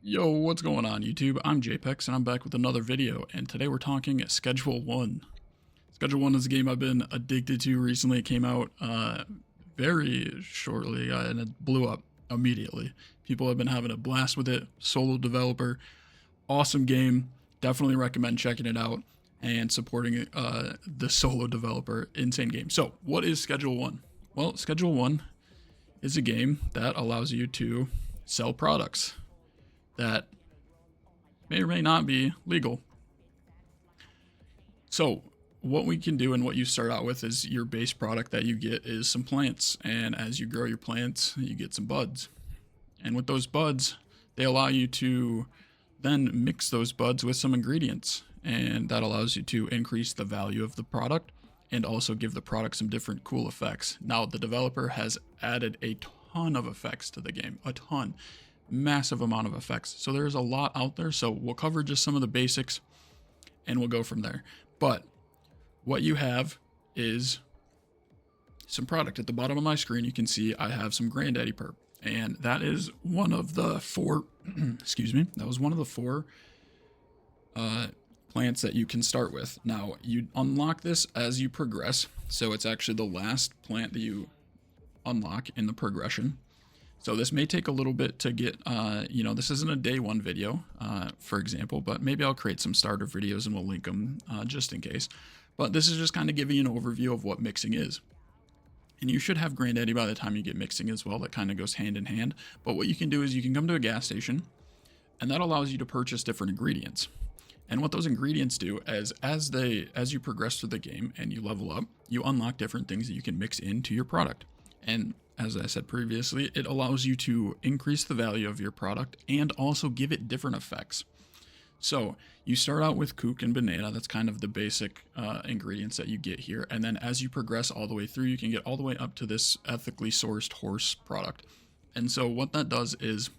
Yo, what's going on YouTube? I'm JPEX and I'm back with another video, and today we're talking Schedule 1. Schedule 1 is a game I've been addicted to recently. It came out very shortly and it blew up immediately. People have been having a blast with it. Solo developer, awesome game. Definitely recommend checking it out and supporting the solo developer. Insane game. So what is Schedule 1? Well, Schedule 1 is a game that allows you to sell products that may or may not be legal. So what we can do and what you start out with is your base product that you get is some plants. And as you grow your plants, you get some buds. And with those buds, they allow you to then mix those buds with some ingredients. And that allows you to increase the value of the product and also give the product some different cool effects. Now, the developer has added a ton of effects to the game, a ton. Massive amount of effects. So there's a lot out there. So we'll cover just some of the basics and we'll go from there. But what you have is some product. At the bottom of my screen, you can see I have some Granddaddy Purp. And that is one of the four, excuse me, that was one of the four plants that you can start with. Now, you unlock this as you progress. So it's actually the last plant that you unlock in the progression. So this may take a little bit to get, this isn't a day one video, for example, but maybe I'll create some starter videos and we'll link them just in case. But this is just kind of giving you an overview of what mixing is. And you should have Granddaddy by the time you get mixing as well. That kind of goes hand in hand. But what you can do is you can come to a gas station and that allows you to purchase different ingredients. And what those ingredients do is as you progress through the game and you level up, you unlock different things that you can mix into your product. And as I said previously, it allows you to increase the value of your product and also give it different effects. So you start out with kook and banana. That's kind of the basic ingredients that you get here. And then as you progress all the way through, you can get all the way up to this ethically sourced horse product. And so what that does is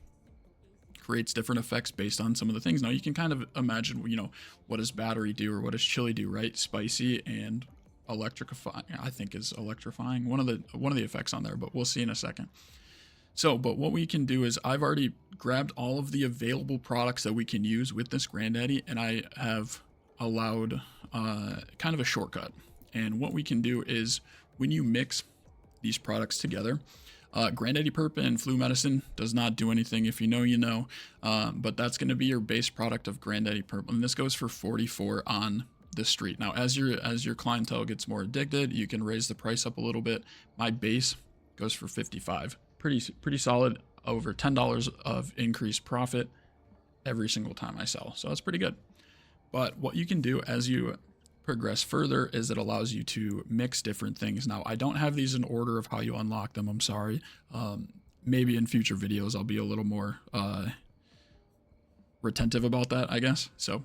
creates different effects based on some of the things. Now you can kind of imagine, what does battery do or what does chili do, right? Spicy and electrifying, I think is electrifying, one of the effects on there, but we'll see in a second. So, but what we can do is I've already grabbed all of the available products that we can use with this Granddaddy, and I have allowed kind of a shortcut. And what we can do is when you mix these products together, Granddaddy Purp and flu medicine does not do anything. If you know, you know, but that's going to be your base product of Granddaddy Purp, and this goes for 44 on the street. Now, as your clientele gets more addicted, you can raise the price up a little bit. My base goes for 55. Pretty solid, over $10 of increased profit every single time I sell. So that's pretty good. But what you can do as you progress further is it allows you to mix different things. Now, I don't have these in order of how you unlock them. I'm sorry. Maybe in future videos I'll be a little more retentive about that, I guess. So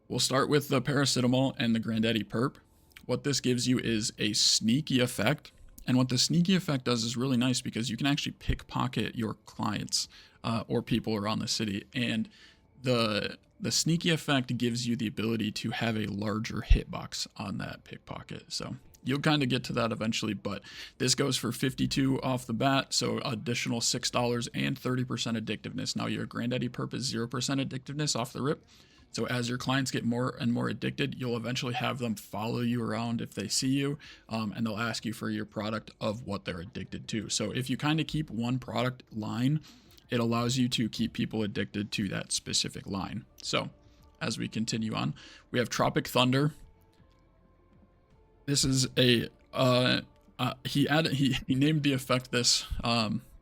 we'll start with the paracetamol and the Granddaddy Purp. What this gives you is a sneaky effect. And what the sneaky effect does is really nice because you can actually pickpocket your clients or people around the city. And the sneaky effect gives you the ability to have a larger hitbox on that pickpocket. So you'll kind of get to that eventually, but this goes for 52 off the bat. So additional $6 and 30% addictiveness. Now your Granddaddy Purp is 0% addictiveness off the rip. So as your clients get more and more addicted, you'll eventually have them follow you around if they see you, and they'll ask you for your product of what they're addicted to. So if you kind of keep one product line, it allows you to keep people addicted to that specific line. So as we continue on, we have Tropic Thunder. This is a, he named the effect this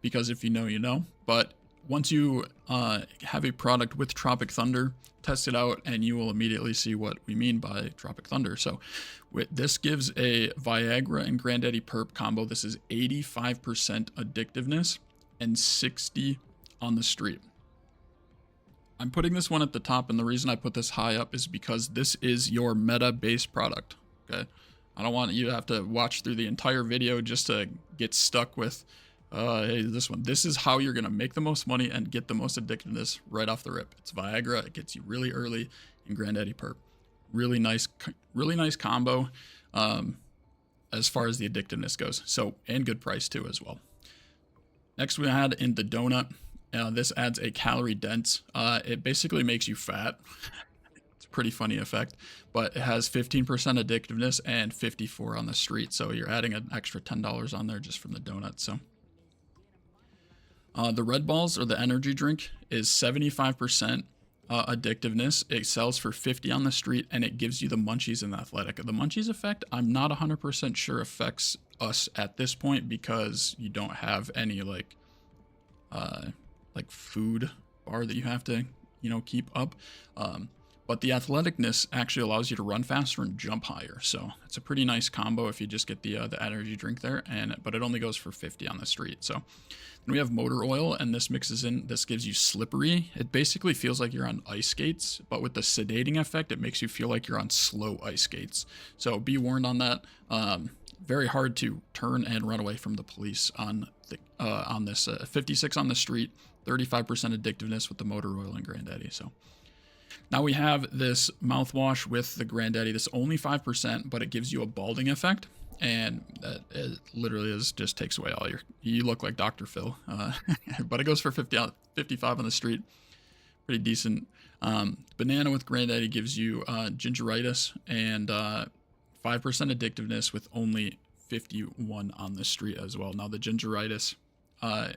because if you know, you know, but once you have a product with Tropic Thunder, test it out and you will immediately see what we mean by Tropic Thunder. So this gives a Viagra and Granddaddy Purp combo. This is 85% addictiveness and 60 on the street. I'm putting this one at the top, and the reason I put this high up is because this is your meta base product, okay? I don't want you to have to watch through the entire video just to get stuck with hey, this one. This is how you're going to make the most money and get the most addictiveness right off the rip. It's Viagra. It gets you really early in Granddaddy Purp. Really nice combo as far as the addictiveness goes. So, and good price too as well. Next we had in the donut, This adds a calorie dense. It basically makes you fat. It's a pretty funny effect, but it has 15% addictiveness and 54 on the street. So you're adding an extra $10 on there just from the donut. So the Red Balls, or the energy drink, is 75% addictiveness. It sells for 50 on the street, and it gives you the munchies in the Athletic. The munchies effect, I'm not 100% sure affects us at this point because you don't have any like food bar that you have to, keep up. But the athleticness actually allows you to run faster and jump higher. So it's a pretty nice combo if you just get the energy drink there, but it only goes for 50 on the street. So then we have motor oil, and this mixes in, this gives you slippery. It basically feels like you're on ice skates, but with the sedating effect, it makes you feel like you're on slow ice skates. So be warned on that. Very hard to turn and run away from the police on this 56 on the street, 35% addictiveness with the motor oil and Granddaddy. So now we have this mouthwash with the Granddaddy. This only 5%, but it gives you a balding effect, and it literally just takes away all you look like Dr. Phil. But it goes for 55 on the street, pretty decent. Banana with Granddaddy gives you gingeritis and 5% addictiveness with only 51 on the street as well. Now the gingeritis, I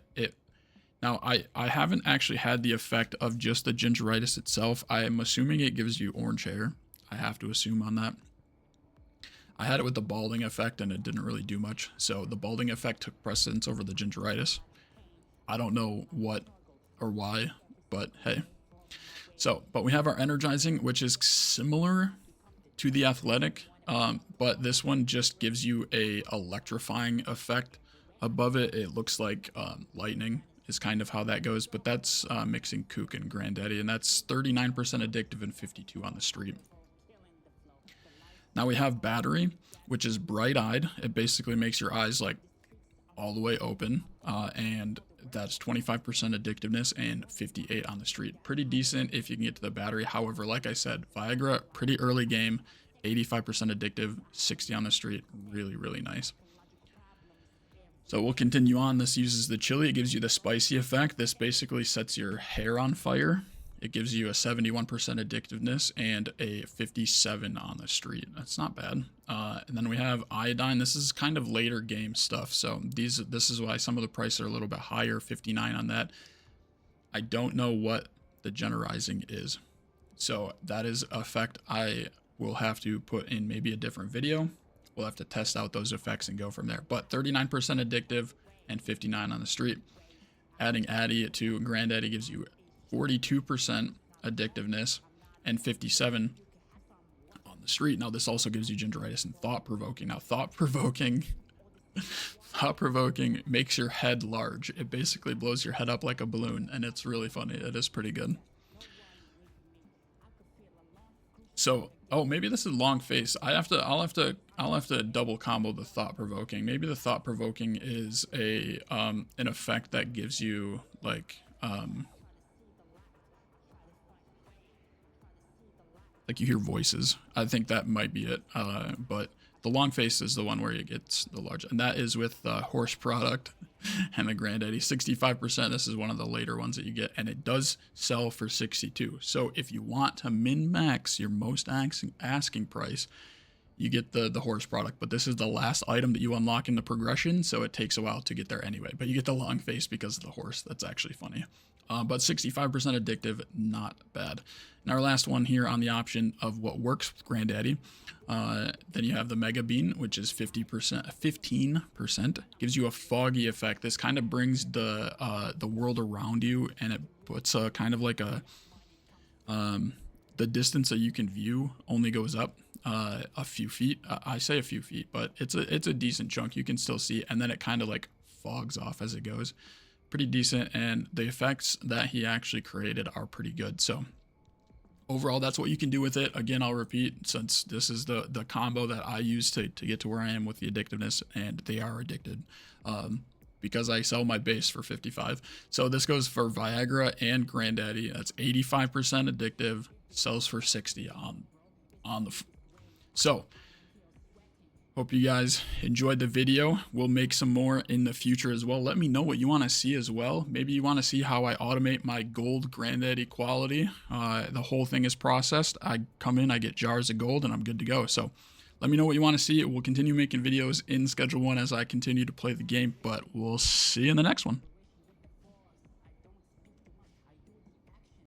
haven't actually had the effect of just the gingeritis itself. I am assuming it gives you orange hair. I have to assume on that. I had it with the balding effect, and it didn't really do much. So the balding effect took precedence over the gingeritis. I don't know what or why, but hey. So, but we have our energizing, which is similar to the athletic, but this one just gives you a electrifying effect above it. It looks like lightning is kind of how that goes, but that's mixing Kook and Granddaddy, and that's 39% addictive and 52 on the street. Now we have Battery, which is bright-eyed. It basically makes your eyes like all the way open, and that's 25% addictiveness and 58 on the street. Pretty decent if you can get to the Battery. However, like I said, Viagra, pretty early game, 85% addictive, 60 on the street. Really, really nice. So we'll continue on. This uses the chili. It gives you the spicy effect. This basically sets your hair on fire. It gives you a 71% addictiveness and a 57 on the street. That's not bad. And then we have Iodine. This is kind of later game stuff. So this is why some of the prices are a little bit higher, 59 on that. I don't know what the generizing is. So that is effect I will have to put in maybe a different video. We'll have to test out those effects and go from there. But 39% addictive and 59 on the street. Adding Addy to Granddaddy gives you 42% addictiveness and 57 on the street. Now this also gives you gingeritis and thought-provoking. Now thought-provoking makes your head large. It basically blows your head up like a balloon, and it's really funny. It is pretty good. So, oh, maybe this is long face. I'll have to double combo the thought provoking. Maybe the thought provoking is an effect that gives you like you hear voices. I think that might be it. But the long face is the one where it gets the large, and that is with the horse product and the Granddaddy. 65%. This is one of the later ones that you get, and it does sell for 62. So if you want to min max your most asking price, you get the horse product. But this is the last item that you unlock in the progression, so it takes a while to get there anyway. But you get the long face because of the horse. That's actually funny. But 65% addictive, not bad. And our last one here on the option of what works with Granddaddy. Then you have the Mega Bean, which is 15%, gives you a foggy effect. This kind of brings the world around you, and it puts a kind of like the distance that you can view only goes up a few feet. I say a few feet, but it's a decent chunk. You can still see, and then it kind of like fogs off as it goes. Pretty decent, and the effects that he actually created are pretty good. So overall, that's what you can do with it. Again, I'll repeat, since this is the combo that I use to get to where I am with the addictiveness, and they are addicted because I sell my base for 55. So this goes for Viagra and Granddaddy. That's 85% addictive, sells for 60 on the. So Hope you guys enjoyed the video. We'll make some more in the future as well. Let me know what you want to see as well. Maybe you want to see how I automate my gold granddaddy quality. The whole thing is processed. I come in, I get jars of gold, and I'm good to go. So let me know what you want to see. We'll continue making videos in Schedule 1 as I continue to play the game, but we'll see you in the next one.